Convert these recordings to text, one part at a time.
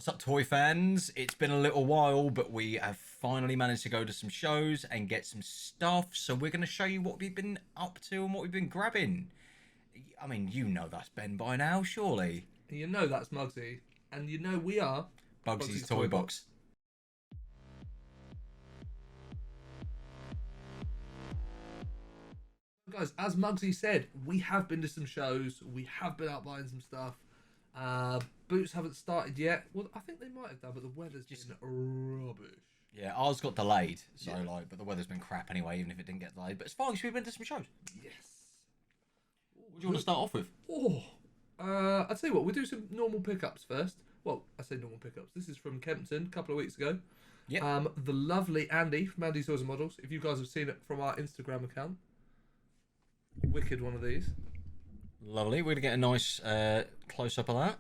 What's up, toy fans? It's been a little while, but we have finally managed to go to some shows and get some stuff. So we're going to show you what we've been up to and what we've been grabbing. I mean, you know that's Ben by now, surely. And you know that's Muggsy. And you know we are Bugsy's Toy Box. Guys, as Muggsy said, we have been to some shows. We have been out buying some stuff. Boots haven't started yet. Well, I think they might have done, but the weather's just been rubbish. Yeah, ours got delayed, so Yeah. but the weather's been crap anyway, even if it didn't get delayed. But it's fine, because we've been to some shows. Yes. What do you want to start off with? I'll tell you what, we'll do some normal pickups first. Well, I say normal pickups. This is from Kempton a couple of weeks ago. Yeah. The lovely Andy from Andy's Toys and Models. If you guys have seen it from our Instagram account. Wicked one of these. Lovely. We're going to get a nice close-up of that.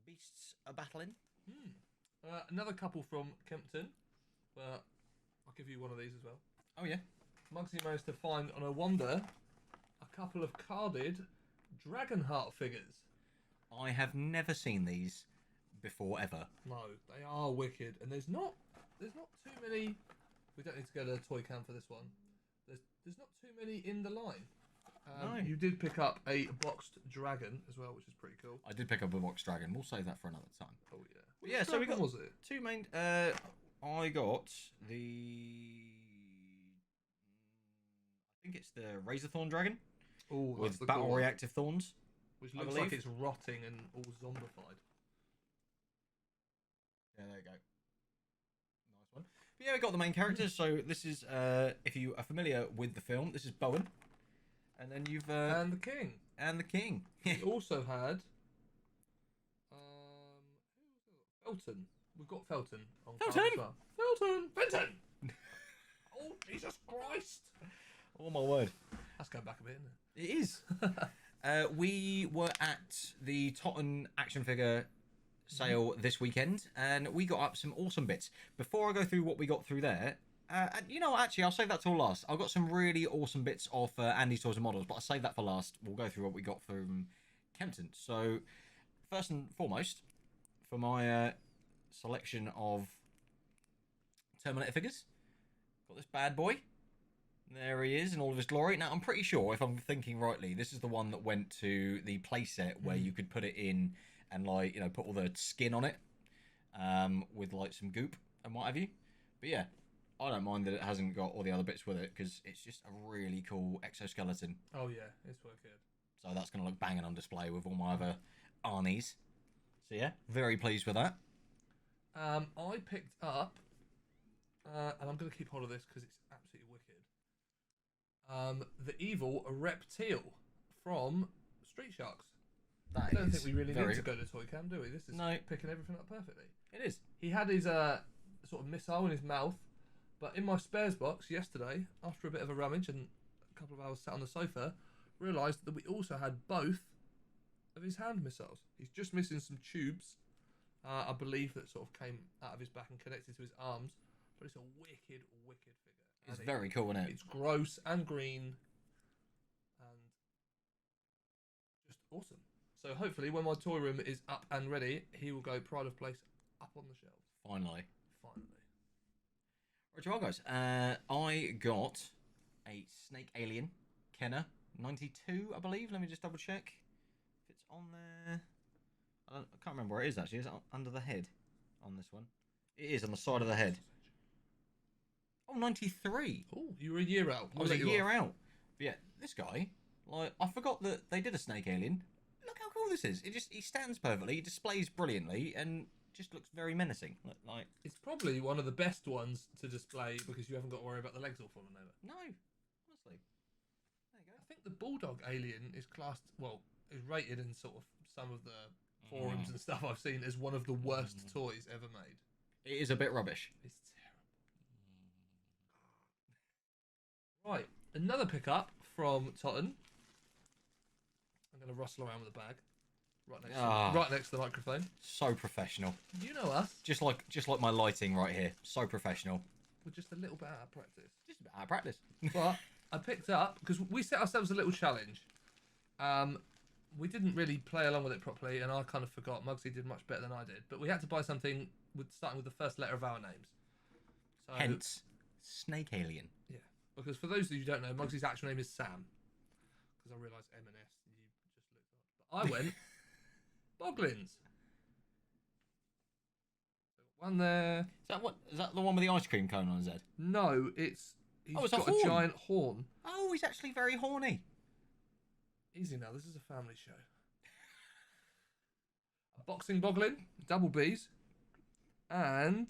Beasts are battling. Another couple from Kempton. But I'll give you one of these as well. Oh, yeah. Muggsy managed to find, on a wonder, a couple of carded Dragonheart figures. I have never seen these before, ever. No, they are wicked, and there's not too many. We don't need to go to a toy can for this one. There's not too many in the line. No. You did pick up a boxed dragon as well, which is pretty cool. I did pick up a box dragon. We'll save that for another time. Oh yeah. But yeah, so we got was it? two main. I got the. I think it's the Razorthorn dragon Oh, with battle cool reactive thorns. which I looks believe. like it's rotting and all zombified. Yeah, there you go. Nice one. But yeah, we got the main characters. So this is, if you are familiar with the film, this is Bowen, and then you've And the king. and the king. We also had Felton. We've got Felton on card Felton? as well. Felton. Oh Jesus Christ! Oh my word! That's going back a bit, isn't It is. We were at the Totton action figure sale this weekend, and we got up some awesome bits. Before I go through what we got through there, you know, actually, I'll save that till last. I've got some really awesome bits off Andy's Toys and Models, but I'll save that for last. We'll go through what we got from Kempton. So, first and foremost, for my selection of Terminator figures, got this bad boy. There he is in all of his glory. Now, I'm pretty sure, if I'm thinking rightly, this is the one that went to the playset where you could put it in and, like, you know, put all the skin on it with, like, some goop and what have you. But yeah, I don't mind that it hasn't got all the other bits with it because it's just a really cool exoskeleton. Oh yeah, it's wicked. So that's going to look banging on display with all my other Arnies. So yeah, very pleased with that. I picked up, and I'm going to keep hold of this because it's absolutely wicked. The evil reptile from Street Sharks. That I don't is think we really very... need to go to Toy Cam, do we? This is No. picking everything up perfectly. It is. He had his sort of missile in his mouth, but in my spares box yesterday, after a bit of a rummage and a couple of hours sat on the sofa, realised that we also had both of his hand missiles. He's just missing some tubes I believe that sort of came out of his back and connected to his arms. But it's a wicked, wicked figure. It's And very cool, isn't it? It's gross and green, and just awesome. So hopefully, when my toy room is up and ready, he will go pride of place up on the shelves. Finally. Finally. Right, well, guys. I got a Snake Alien Kenner 92, I believe. Let me just double check if it's on there. I can't remember where it is actually. Is it under the head on this one? It is on the side of the head. Oh, 93. Oh, you were a year out. I was a year out. But yeah, this guy, like, I forgot that they did a Snake Alien. Look how cool this is. He stands perfectly, he displays brilliantly, and just looks very menacing. Like, it's probably one of the best ones to display because you haven't got to worry about the legs all falling over. no, honestly. There you go. I think the Bulldog Alien is classed, well, is rated in sort of some of the forums and stuff I've seen as one of the worst toys ever made. It is a bit rubbish. It's terrible. Right, another pickup from Totton. I'm going to rustle around with the bag. Right next to the microphone. So professional. You know us. Just like my lighting right here. So professional. We're just a little bit out of practice. Just a bit out of practice. But I picked up, because we set ourselves a little challenge. We didn't really play along with it properly, and I kind of forgot. Muggsy did much better than I did. But we had to buy something starting with the first letter of our names. So, hence, Snake Alien. Yeah. Because for those of you who don't know, Muggsy's actual name is Sam. Because I realised M&S, you just looked up. But I went, Boglins. One there. Is that the one with the ice cream cone on his head? No, he's it's got a giant horn. Oh, he's actually very horny. Easy now, this is a family show. A boxing Boglin, double B's, and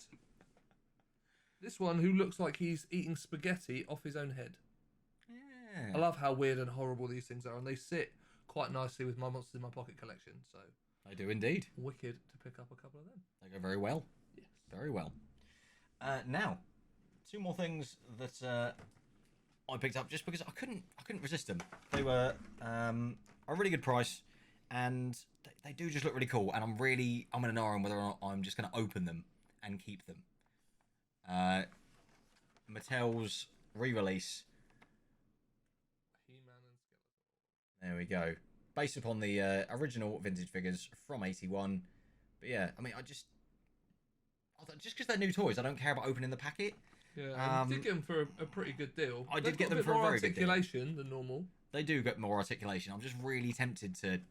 this one who looks like he's eating spaghetti off his own head. Yeah. I love how weird and horrible these things are, and they sit quite nicely with my Monsters in My Pocket collection, so... They do indeed. Wicked to pick up a couple of them. They go very well. Yes. Very well. Now, two more things that I picked up just because I couldn't resist them. They were a really good price, and they do just look really cool. And I'm going to know on whether or not I'm just going to open them and keep them. Mattel's re-release. He-Man and Skeletor. There we go. Based upon the original vintage figures from '81. But yeah, I mean, just because they're new toys, I don't care about opening the packet. Yeah, you did get them for a pretty good deal. I did get them for a very good deal. More articulation than normal. They do get more articulation. I'm just really tempted to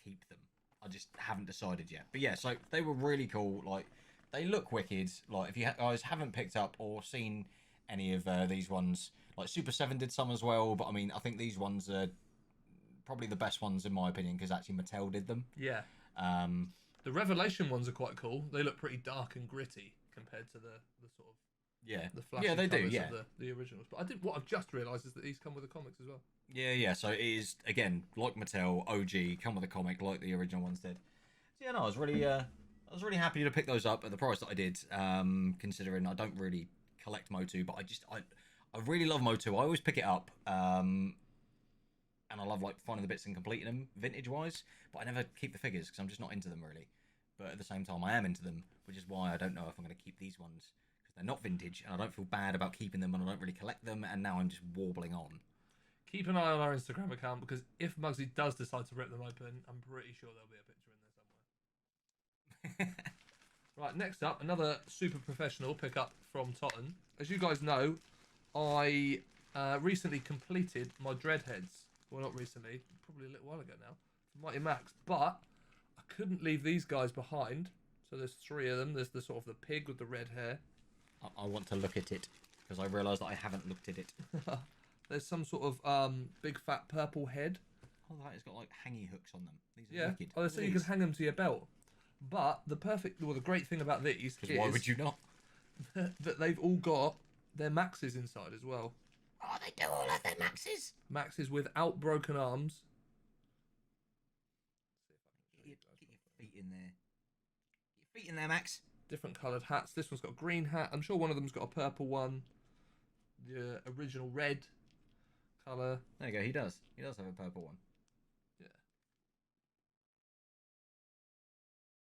keep them. I just haven't decided yet. But yeah, so they were really cool. Like, they look wicked. Like, if you guys haven't picked up or seen any of these ones, like Super 7 did some as well. But I mean, I think these ones are probably the best ones in my opinion because actually Mattel did them. Yeah. The Revelation ones are quite cool. They look pretty dark and gritty compared to the sort of the flashy they do. colours Yeah, of the originals. But what I've just realised is that these come with the comics as well. Yeah. So it is again like Mattel OG, come with a comic like the original ones did. So yeah, no, I was really happy to pick those up at the price that I did. Considering I don't really collect Motu, but I really love Motu. I always pick it up. And I love like finding the bits and completing them vintage wise, but I never keep the figures because I'm just not into them really. But at the same time, I am into them, which is why I don't know if I'm going to keep these ones because they're not vintage, and I don't feel bad about keeping them, and I don't really collect them. And now I'm just warbling on. Keep an eye on our Instagram account because if Muggsy does decide to rip them open, I'm pretty sure there'll be a picture in there somewhere. Right, next up, another super professional pickup from Totton. As you guys know, I recently completed my Dreadheads. Well, not recently, probably a little while ago now, for Mighty Max. But I couldn't leave these guys behind. So there's three of them. There's the sort of the pig with the red hair. I want to look at it because I realise that I haven't looked at it. There's some sort of big fat purple head. Oh, that has got like hangy hooks on them. These are wicked. Oh, so you can hang them to your belt. But the great thing about these is why would you not? that they've all got their maxes inside as well. Oh, they do all have their maxes. Maxes without broken arms. Get your feet in there. Get your feet in there, Max. Different coloured hats. This one's got a green hat. I'm sure one of them's got a purple one. The original red colour. There you go. He does. He does have a purple one. Yeah.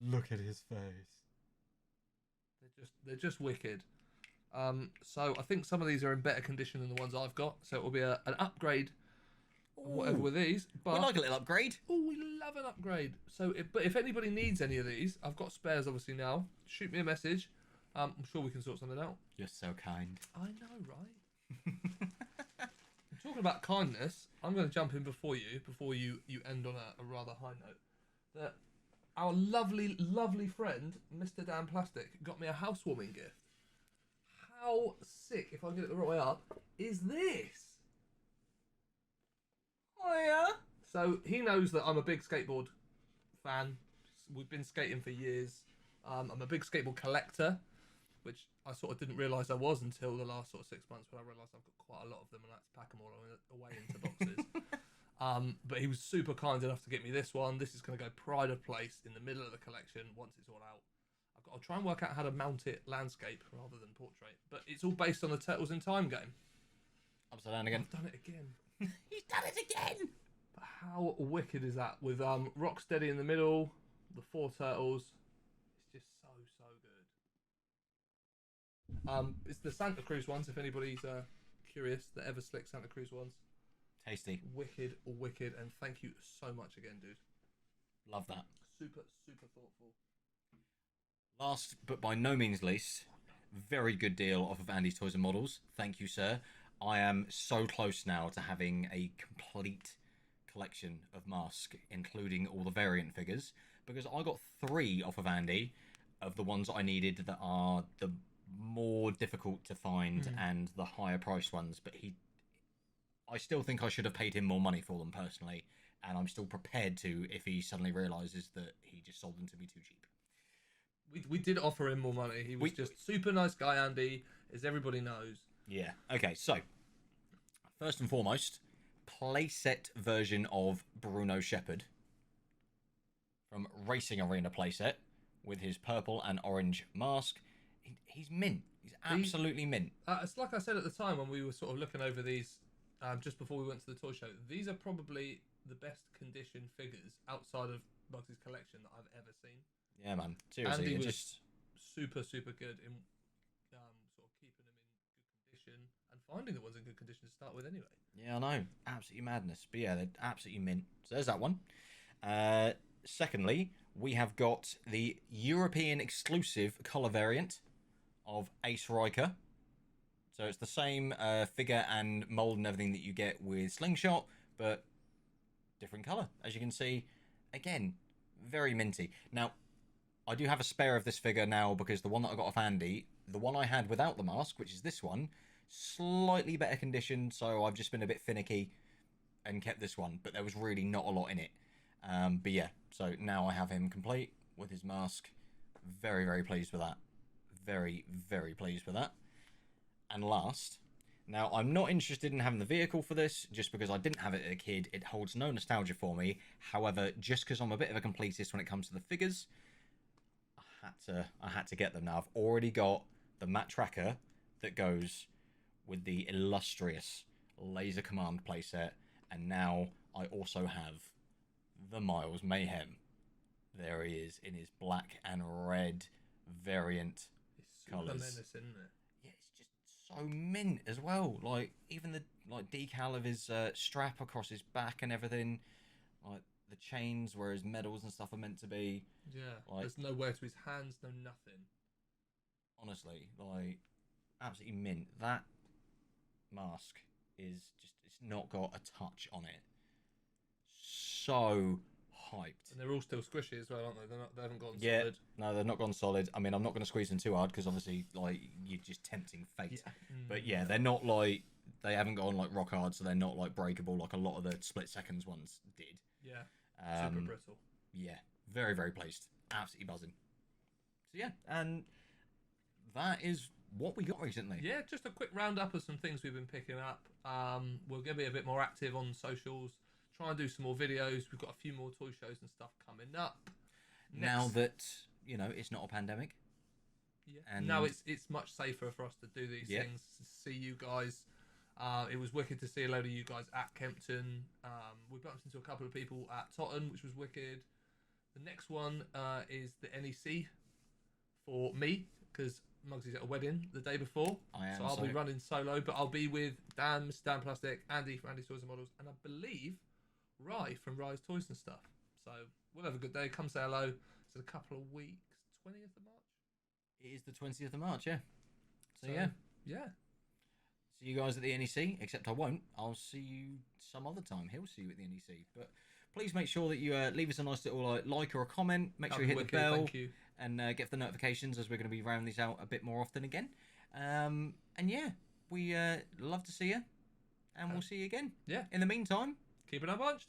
Look at his face. They're just wicked. So I think some of these are in better condition than the ones I've got. So it will be an upgrade, and whatever with these. But We like a little upgrade. oh, we love an upgrade. So, but if anybody needs any of these, I've got spares obviously now. Shoot me a message. I'm sure we can sort something out. You're so kind. I know, right? Talking about kindness, I'm going to jump in before you end on a rather high note. That our lovely friend, Mr. Dan Plastic, got me a housewarming gift. How sick, if I get it the right way up, is this? Oh yeah. So he knows that I'm a big skateboard fan. We've been skating for years. I'm a big skateboard collector, which I sort of didn't realise I was until the last sort of 6 months when I realised I've got quite a lot of them and I had to pack them all away into boxes. But he was super kind enough to get me this one. This is going to go pride of place in the middle of the collection once it's all out. I'll try and work out how to mount it landscape rather than portrait. But it's all based on the Turtles in Time game. Upside down again. I've done it again. He's done it again. But how wicked is that? With Rocksteady in the middle, the 4 turtles. It's just so good. It's the Santa Cruz ones, if anybody's curious. The Ever Slick Santa Cruz ones. Tasty. Wicked, and thank you so much again, dude. Love that. Super thoughtful. Last, but by no means least, very good deal off of Andy's Toys and Models. Thank you, sir. I am so close now to having a complete collection of Mask, including all the variant figures, because I got 3 off of Andy of the ones I needed that are the more difficult to find and the higher priced ones, but I still think I should have paid him more money for them personally, and I'm still prepared to if he suddenly realises that he just sold them to me too cheap. We did offer him more money. He was just super nice guy, Andy, as everybody knows. Yeah. Okay, so first and foremost, playset version of Bruno Shepherd from Racing Arena playset with his purple and orange mask. He's mint. He's absolutely mint. It's like I said at the time when we were sort of looking over these just before we went to the toy show. These are probably the best conditioned figures outside of Bugsy's collection that I've ever seen. Yeah, man. Seriously, Andy was just super good in sort of keeping them in good condition and finding the ones in good condition to start with anyway. Yeah, I know. Absolutely madness. But yeah, they're absolutely mint. So there's that one. Secondly, we have got the European exclusive colour variant of Ace Riker. So it's the same figure and mould and everything that you get with Slingshot, but different colour. As you can see, again, very minty. Now, I do have a spare of this figure now because the one that I got off Andy, the one I had without the mask, which is this one, slightly better condition, so I've just been a bit finicky and kept this one, but there was really not a lot in it. But yeah, so now I have him complete with his mask. Very pleased with that. Very pleased with that. And last, now I'm not interested in having the vehicle for this, just because I didn't have it as a kid. It holds no nostalgia for me. However, just because I'm a bit of a completist when it comes to the figures, I had to get them now. I've already got the Matt Tracker that goes with the illustrious Laser Command playset, and now I also have the Miles Mayhem. There he is in his black and red variant colours. It's super menacing, isn't it? Yeah, it's just so mint as well. Like even the decal of his strap across his back and everything, like the chains where his medals and stuff are meant to be. Yeah, there's nowhere to his hands, no nothing. Honestly, like absolutely mint. That mask is just—it's not got a touch on it. So hyped. And they're all still squishy as well, aren't they? They haven't gone Yeah, solid. no, they've not gone solid. I mean, I'm not going to squeeze them too hard because obviously, like, you're just tempting fate. Yeah. But yeah, they're not like they haven't gone like rock hard, so they're not like breakable like a lot of the split seconds ones did. Yeah, super brittle. Yeah, very pleased. Absolutely buzzing. So yeah, and that is what we got recently. Yeah, just a quick roundup of some things we've been picking up. We're going to be a bit more active on socials. Try and do some more videos. We've got a few more toy shows and stuff coming up. Now that, you know, it's not a pandemic. Yeah. And now it's much safer for us to do these things, to see you guys. It was wicked to see a load of you guys at Kempton. We bumped into a couple of people at Totton, which was wicked. The next one is the NEC for me, because Muggsy's at a wedding the day before. I am. So I'll be running solo, but I'll be with Dan, Mr. Dan Plastic, Andy from Andy's Toys and Models, and I believe Rye from Rye's Toys and Stuff. So we'll have a good day. Come say hello. It's in a couple of weeks. 20th of March? It is the 20th of March, yeah. So Yeah. See you guys at the NEC, except I won't. I'll see you some other time. He'll see you at the NEC. But please make sure that you leave us a nice little like or a comment. Make sure you hit the bell. Thank you. And get the notifications, as we're going to be rounding these out a bit more often again. And yeah, we love to see you. And we'll see you again. Yeah. In the meantime, keep it unpunched.